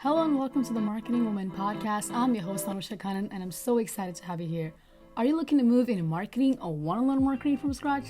Hello and welcome to the Marketing Woman podcast. I'm your host, Anusha Khannan, and I'm so excited to have you here. Are you looking to move into marketing or want to learn marketing from scratch?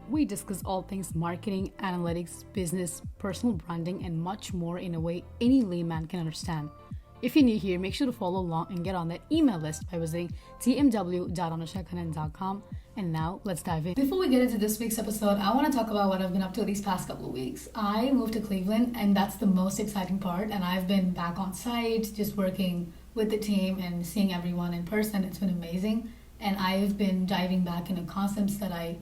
We discuss all things marketing, analytics, business, personal branding, and much more in a way any layman can understand. If you're new here, make sure to follow along and get on that email list by visiting tmw.anushakhannan.com. And now, let's dive in. Before we get into this week's episode, I want to talk about what I've been up to these past couple of weeks. I moved to Cleveland, and that's the most exciting part. And I've been back on site, just working with the team and seeing everyone in person. It's been amazing. And I've been diving back into concepts that I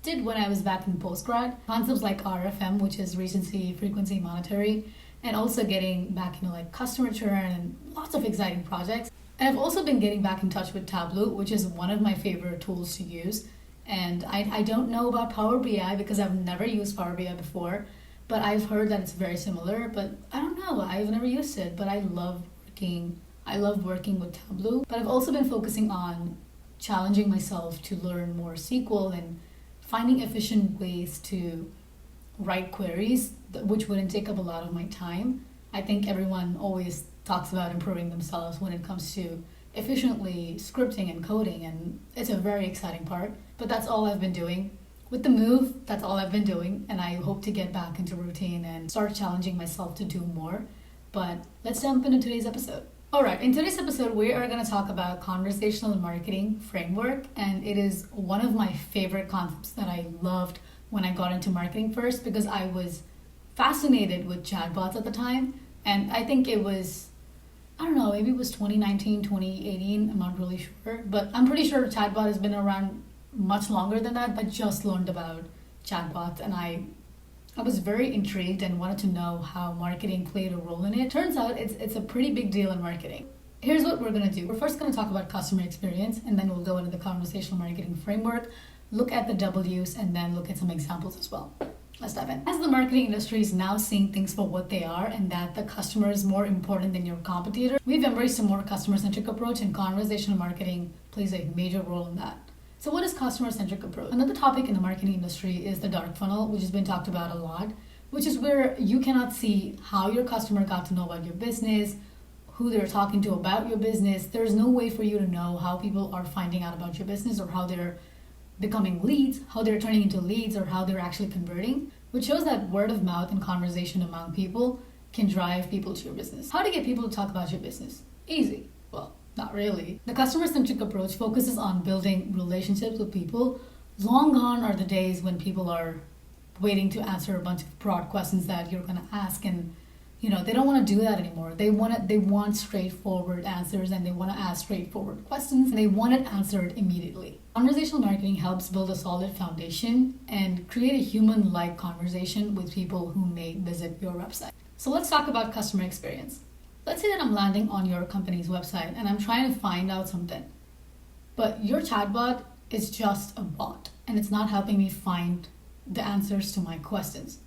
did when I was back in postgrad. Concepts like RFM, which is recency, frequency, monetary, and also getting back into like customer churn and lots of exciting projects. And I've also been getting back in touch with Tableau, which is one of my favorite tools to use. And I don't know about Power BI because I've never used Power BI before, but I've heard that it's very similar, but I don't know, I've never used it, but I love working with Tableau. But I've also been focusing on challenging myself to learn more SQL and finding efficient ways to write queries, which wouldn't take up a lot of my time. I think everyone always talks about improving themselves when it comes to efficiently scripting and coding, and it's a very exciting part. But that's all I've been doing. With the move, that's all I've been doing, and I hope to get back into routine and start challenging myself to do more. But let's jump into today's episode. Alright, in today's episode, we are going to talk about conversational marketing framework, and it is one of my favorite concepts that I loved when I got into marketing first, because I was fascinated with chatbots at the time, and I think it was, maybe it was 2019, 2018, I'm not really sure, but I'm pretty sure chatbot has been around much longer than that. I just learned about chatbots, and I was very intrigued and wanted to know how marketing played a role in it. Turns out it's a pretty big deal in marketing. Here's what we're going to do. We're first going to talk about customer experience, and then we'll go into the conversational marketing framework, look at the W's, and then look at some examples as well. Let's dive in. As the marketing industry is now seeing things for what they are and that the customer is more important than your competitor, we've embraced a more customer-centric approach, and conversational marketing plays a major role in that. So what is customer-centric approach? Another topic in the marketing industry is the dark funnel, which has been talked about a lot, which is where you cannot see how your customer got to know about your business, who they're talking to about your business. There's no way for you to know how people are finding out about your business, or how they're becoming leads, how they're turning into leads, or how they're actually converting, which shows that word of mouth and conversation among people can drive people to your business. How to get people to talk about your business? Easy. Well, not really. The customer-centric approach focuses on building relationships with people. Long gone are the days when people are waiting to answer a bunch of broad questions that you're going to ask, and they don't want to do that anymore. They want straightforward answers, and they want to ask straightforward questions, and they want it answered immediately. Conversational marketing helps build a solid foundation and create a human-like conversation with people who may visit your website. So let's talk about customer experience. Let's say that I'm landing on your company's website and I'm trying to find out something, but your chatbot is just a bot and it's not helping me find the answers to my questions.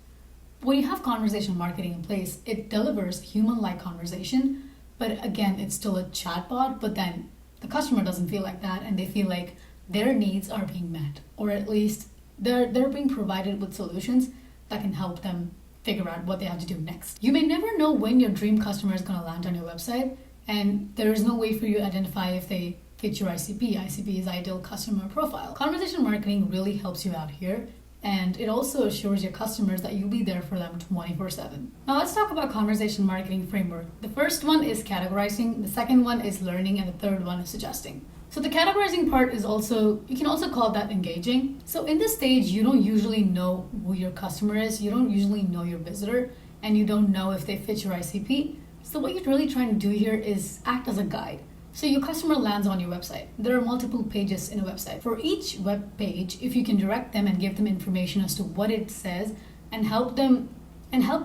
When you have conversational marketing in place, it delivers human-like conversation, but again, it's still a chatbot, but then the customer doesn't feel like that, and they feel like their needs are being met, or at least they're being provided with solutions that can help them figure out what they have to do next. You may never know when your dream customer is going to land on your website, and there is no way for you to identify if they fit your ICP. ICP is ideal customer profile. Conversational marketing really helps you out here, and it also assures your customers that you'll be there for them 24/7. Now let's talk about conversational marketing framework. The first one is categorizing, the second one is learning, and the third one is suggesting. So the categorizing part is you can also call that engaging. So in this stage, you don't usually know who your customer is, you don't usually know your visitor, and you don't know if they fit your ICP. So what you're really trying to do here is act as a guide. So your customer lands on your website. There are multiple pages in a website. For each web page, if you can direct them and give them information as to what it says and help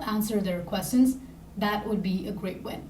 answer their questions, that would be a great win.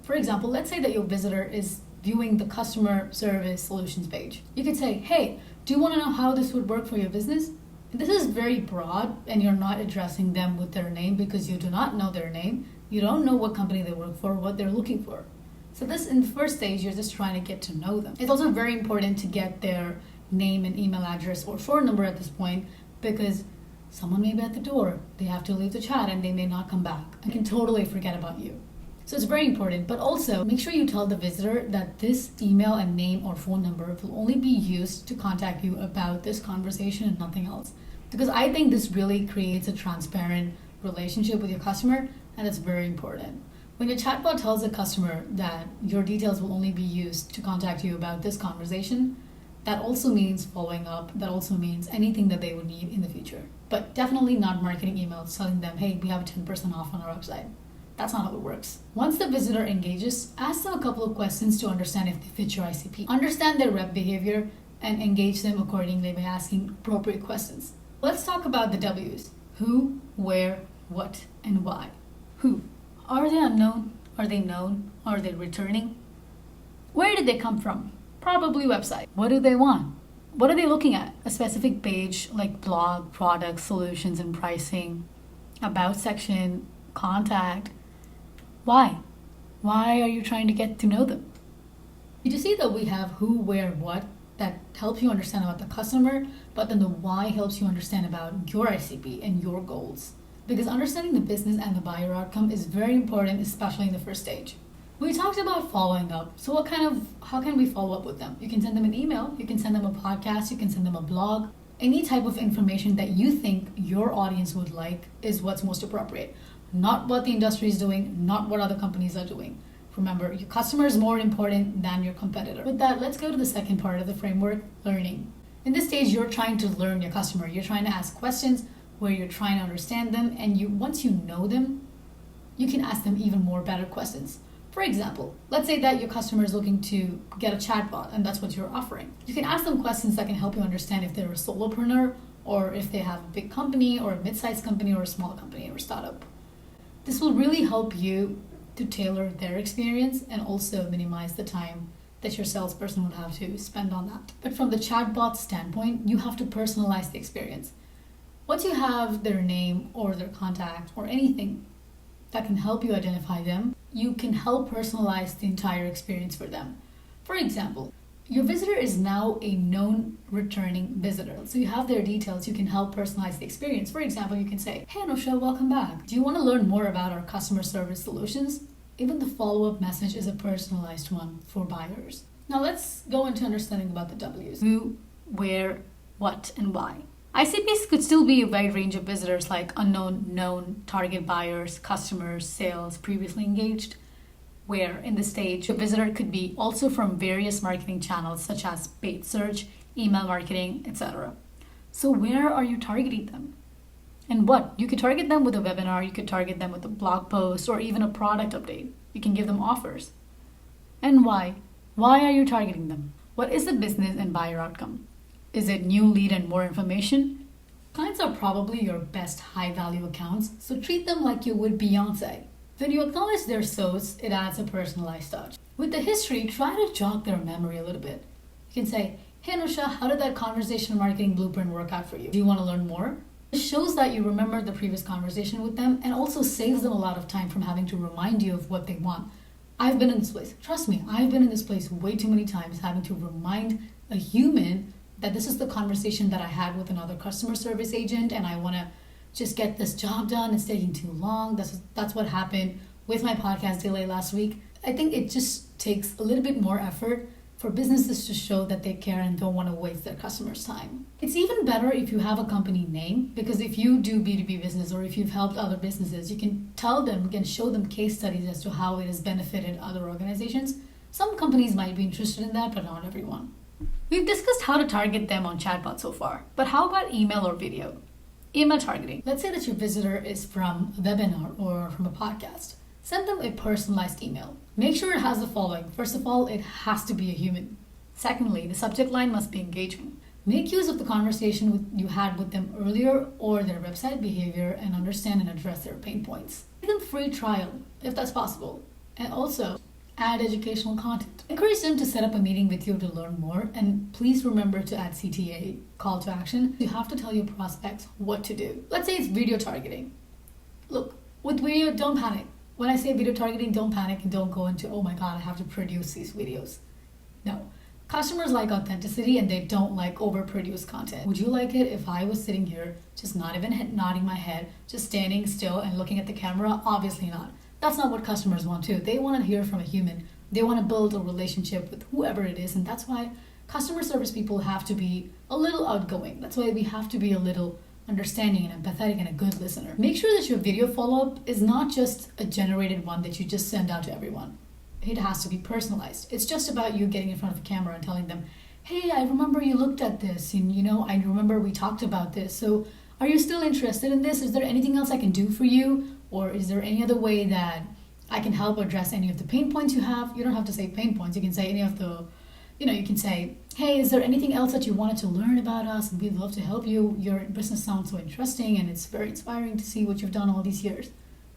For example, let's say that your visitor is viewing the customer service solutions page. You could say, hey, do you want to know how this would work for your business? This is very broad, and you're not addressing them with their name because you do not know their name. You don't know what company they work for, what they're looking for. So this, in the first stage, you're just trying to get to know them. It's also very important to get their name and email address or phone number at this point, because someone may be at the door, they have to leave the chat, and they may not come back and can totally forget about you. So it's very important. But also make sure you tell the visitor that this email and name or phone number will only be used to contact you about this conversation and nothing else. Because I think this really creates a transparent relationship with your customer, and it's very important. When your chatbot tells a customer that your details will only be used to contact you about this conversation, that also means following up. That also means anything that they would need in the future. But definitely not marketing emails telling them, hey, we have a 10% off on our website. That's not how it works. Once the visitor engages, ask them a couple of questions to understand if they fit your ICP. Understand their rep behavior and engage them accordingly by asking appropriate questions. Let's talk about the W's. Who, where, what, and why. Who? Are they unknown? Are they known? Are they returning? Where did they come from? Probably website. What do they want? What are they looking at? A specific page like blog, products, solutions, and pricing, about section, contact. Why? Why are you trying to get to know them? You see that we have who, where, what that helps you understand about the customer, but then the why helps you understand about your ICP and your goals. Because understanding the business and the buyer outcome is very important, especially in the first stage. We talked about following up. So how can we follow up with them? You can send them an email, you can send them a podcast, you can send them a blog. Any type of information that you think your audience would like is what's most appropriate. Not what the industry is doing, not what other companies are doing. Remember, your customer is more important than your competitor. With that, let's go to the second part of the framework, learning. In this stage, you're trying to learn your customer. You're trying to ask questions where you're trying to understand them, and once you know them, you can ask them even more better questions. For example, let's say that your customer is looking to get a chatbot, and that's what you're offering. You can ask them questions that can help you understand if they're a solopreneur, or if they have a big company, or a mid-sized company, or a small company, or a startup. This will really help you to tailor their experience and also minimize the time that your salesperson would have to spend on that. But from the chatbot standpoint, you have to personalize the experience. Once you have their name or their contact or anything that can help you identify them, you can help personalize the entire experience for them. For example, your visitor is now a known returning visitor. So you have their details, you can help personalize the experience. For example, you can say, hey Anusha, welcome back. Do you want to learn more about our customer service solutions? Even the follow-up message is a personalized one for buyers. Now let's go into understanding about the W's. Who, where, what, and why. ICPs could still be a wide range of visitors like unknown, known, target buyers, customers, sales, previously engaged. Where in this stage, a visitor could be also from various marketing channels such as paid search, email marketing, etc. So where are you targeting them? And what? You could target them with a webinar, you could target them with a blog post, or even a product update. You can give them offers. And why? Why are you targeting them? What is the business and buyer outcome? Is it new lead and more information? Clients are probably your best high-value accounts, so treat them like you would Beyonce. When you acknowledge their source, it adds a personalized touch. With the history, try to jog their memory a little bit. You can say, hey Anusha, how did that conversational marketing blueprint work out for you? Do you want to learn more? It shows that you remember the previous conversation with them and also saves them a lot of time from having to remind you of what they want. I've been in this place. Trust me, I've been in this place way too many times, having to remind a human that this is the conversation that I had with another customer service agent and I want to just get this job done. It's taking too long. That's what happened with my podcast delay last week. I think it just takes a little bit more effort for businesses to show that they care and don't want to waste their customers' time. It's even better if you have a company name, because if you do B2B business or if you've helped other businesses, you can tell them, you can show them case studies as to how it has benefited other organizations. Some companies might be interested in that, but not everyone. We've discussed how to target them on chatbot so far, but how about email or video? Email targeting. Let's say that your visitor is from a webinar or from a podcast. Send them a personalized email. Make sure it has the following. First of all, it has to be a human. Secondly, the subject line must be engaging. Make use of the conversation you had with them earlier or their website behavior and understand and address their pain points. Give them free trial, if that's possible. And also, add educational content. Encourage them to set up a meeting with you to learn more, and please remember to add CTA, call to action. You have to tell your prospects what to do. Let's say it's video targeting. Look, with video, don't panic. When I say video targeting, don't panic and don't go into, oh my God, I have to produce these videos. No. Customers like authenticity and they don't like overproduced content. Would you like it if I was sitting here, just not even nodding my head, just standing still and looking at the camera? Obviously not. That's not what customers want too. They want to hear from a human. They want to build a relationship with whoever it is, and that's why customer service people have to be a little outgoing. That's why we have to be a little understanding and empathetic and a good listener. Make sure that your video follow-up is not just a generated one that you just send out to everyone. It has to be personalized. It's just about you getting in front of a camera and telling them, hey, I remember you looked at this, and I remember we talked about this. So are you still interested in this? Is there anything else I can do for you? Or is there any other way that I can help address any of the pain points you have? You don't have to say pain points. You can say any of the, you can say, hey, is there anything else that you wanted to learn about us? And we'd love to help you. Your business sounds so interesting and it's very inspiring to see what you've done all these years.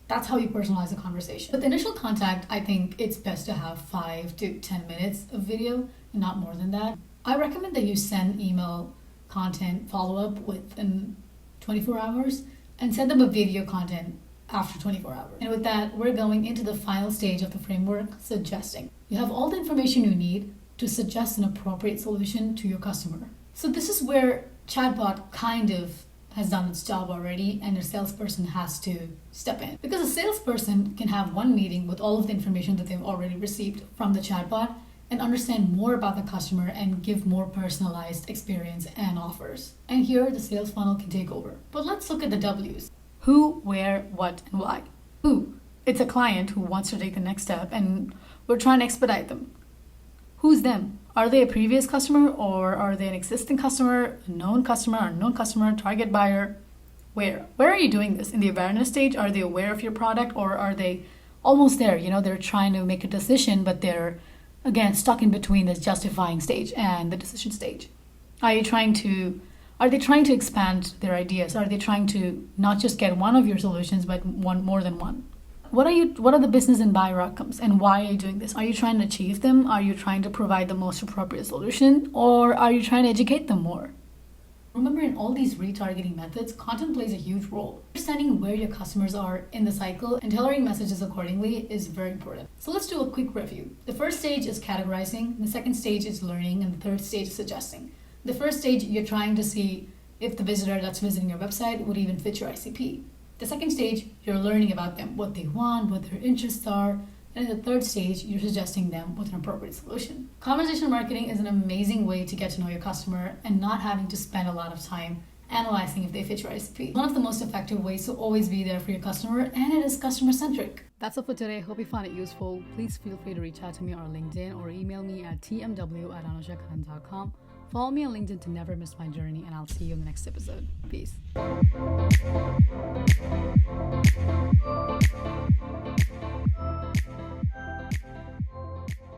That's how you personalize a conversation. But the initial contact, I think it's best to have 5 to 10 minutes of video, and not more than that. I recommend that you send email content follow-up within 24 hours and send them a video content after 24 hours. And with that, we're going into the final stage of the framework, suggesting. You have all the information you need to suggest an appropriate solution to your customer. So this is where Chatbot kind of has done its job already, and a salesperson has to step in. Because a salesperson can have one meeting with all of the information that they've already received from the chatbot and understand more about the customer and give more personalized experience and offers. And here the sales funnel can take over. But let's look at the W's. Who, where, what, and why. Who? It's a client who wants to take the next step and we're trying to expedite them. Who's them? Are they a previous customer, or are they an existing customer, a known customer, unknown customer, target buyer? Where? Where are you doing this? In the awareness stage? Are they aware of your product, or are they almost there? They're trying to make a decision, but they're, again, stuck in between this justifying stage and the decision stage. Are they trying to expand their ideas? Are they trying to not just get one of your solutions, but more than one? What are the business and buyer outcomes, and why are you doing this? Are you trying to achieve them? Are you trying to provide the most appropriate solution, or are you trying to educate them more? Remember, in all these retargeting methods, content plays a huge role. Understanding where your customers are in the cycle and tailoring messages accordingly is very important. So let's do a quick review. The first stage is categorizing, the second stage is learning, and the third stage is suggesting. The first stage, you're trying to see if the visitor that's visiting your website would even fit your ICP. The second stage, you're learning about them, what they want, what their interests are. And in the third stage, you're suggesting them with an appropriate solution. Conversational marketing is an amazing way to get to know your customer and not having to spend a lot of time analyzing if they fit your ICP. One of the most effective ways to always be there for your customer, and it is customer-centric. That's all for today. Hope you found it useful. Please feel free to reach out to me on LinkedIn or email me at tmw@anushakaran.com. Follow me on LinkedIn to never miss my journey, and I'll see you in the next episode. Peace.